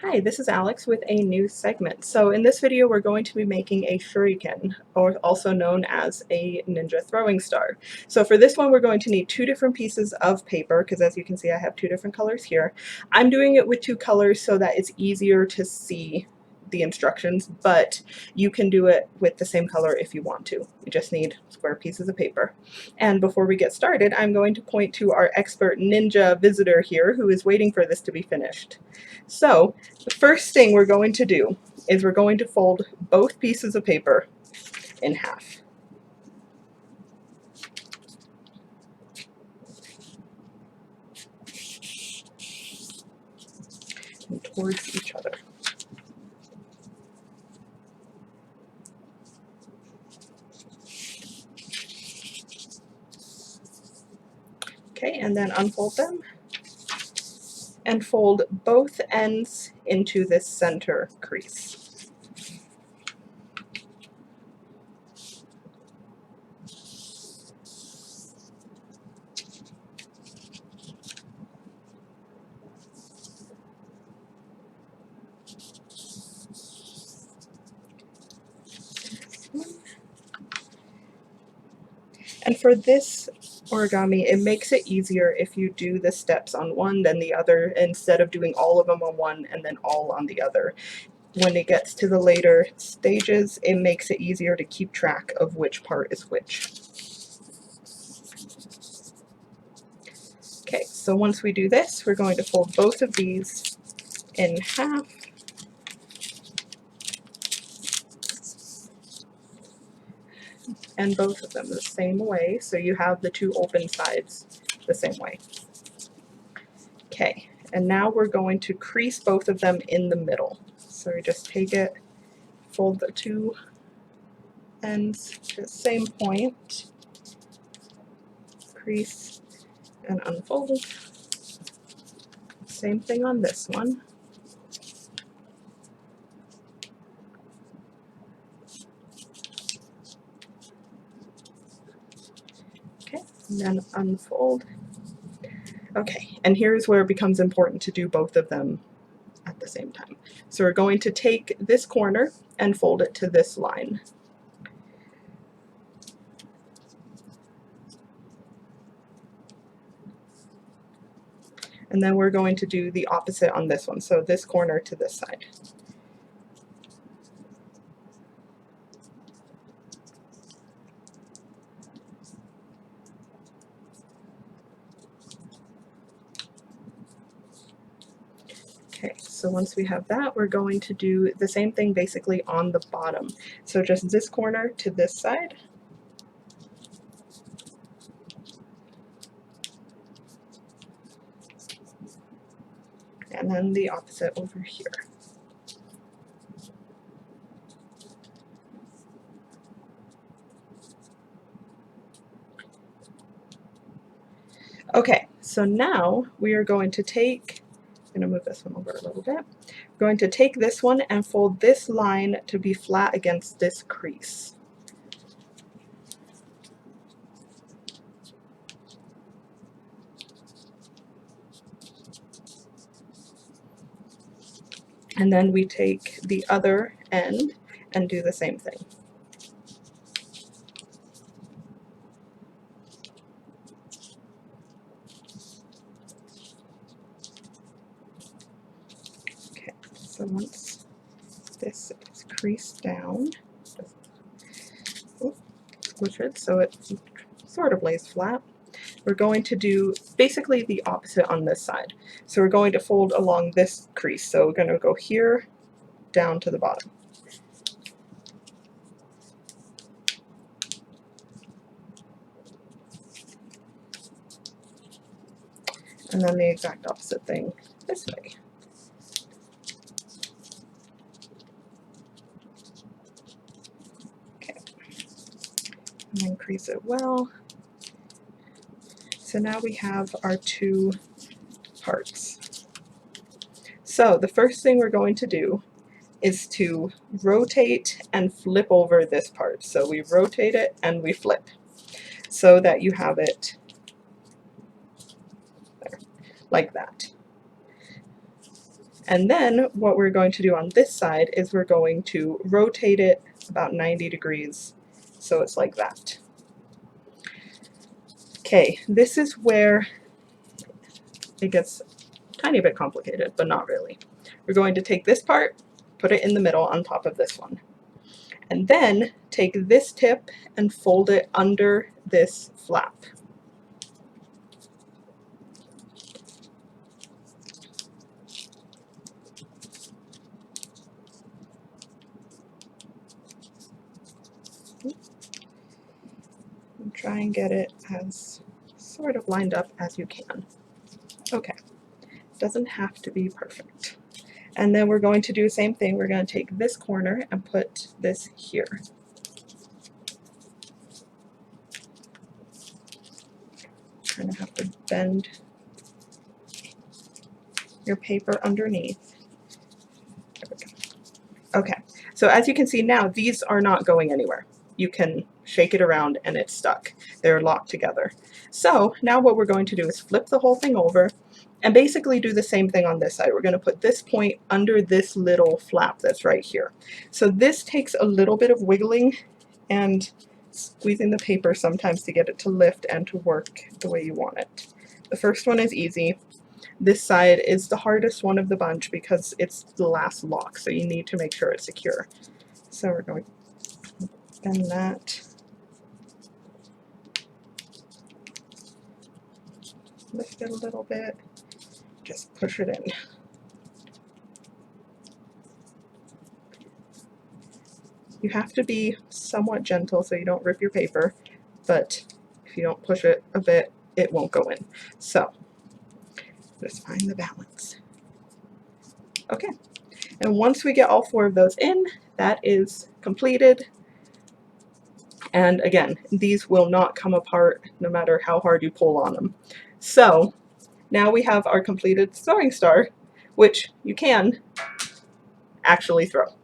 Hi, this is Alex with a new segment. So in this video we're going to be making a shuriken, or also known as a ninja throwing star. So for this one we're going to need two different pieces of paper, because as you can see I have two different colors here. I'm doing it with two colors so that it's easier to see the instructions, but you can do it with the same color if you want to. You just need square pieces of paper. And before we get started, I'm going to point to our expert ninja visitor here who is waiting for this to be finished. So the first thing we're going to do is we're going to fold both pieces of paper in half. And towards each other. Okay, and then unfold them and fold both ends into this center crease. And for this origami, it makes it easier if you do the steps on one, then the other, instead of doing all of them on one and then all on the other. When it gets to the later stages, it makes it easier to keep track of which part is which. Okay, so once we do this, we're going to fold both of these in half. And both of them the same way, so you have the two open sides the same way. Okay, and now we're going to crease both of them in the middle. So we just take it, fold the two ends to the same point, crease and unfold. Same thing on this one. Okay, and then unfold. Okay, and here's where it becomes important to do both of them at the same time. So we're going to take this corner and fold it to this line. And then we're going to do the opposite on this one, so this corner to this side. Okay, so once we have that, we're going to do the same thing basically on the bottom. So just this corner to this side. And then the opposite over here. Okay, so now we are going to take, I'm going to move this one over a little bit. We're going to take this one and fold this line to be flat against this crease. And then we take the other end and do the same thing. Okay, so once this is creased down, squish it so it sort of lays flat. We're going to do basically the opposite on this side. So we're going to fold along this crease. So we're going to go here down to the bottom. And then the exact opposite thing this way. Okay. And then crease it well. So now we have our two parts. So the first thing we're going to do is to rotate and flip over this part. So we rotate it and we flip so that you have it there, like that. And then what we're going to do on this side is we're going to rotate it about 90 degrees so it's like that. Okay, this is where it gets a tiny bit complicated, but not really. We're going to take this part, put it in the middle on top of this one, and then take this tip and fold it under this flap. And try and get it as sort of lined up as you can. Okay, doesn't have to be perfect. And then we're going to do the same thing. We're going to take this corner and put this here. Kind of have to bend your paper underneath. There we go. Okay, so as you can see now, these are not going anywhere. You can shake it around and it's stuck. They're locked together. So now what we're going to do is flip the whole thing over and basically do the same thing on this side. We're going to put this point under this little flap that's right here. So this takes a little bit of wiggling and squeezing the paper sometimes to get it to lift and to work the way you want it. The first one is easy. This side is the hardest one of the bunch because it's the last lock, so you need to make sure it's secure. So we're going to bend that. Lift it a little bit. Just push it in. You have to be somewhat gentle so you don't rip your paper, but if you don't push it a bit, it won't go in. So just find the balance. Okay, and once we get all 4 of those in, that is completed. And again, these will not come apart no matter how hard you pull on them. So now we have our completed throwing star, which you can actually throw.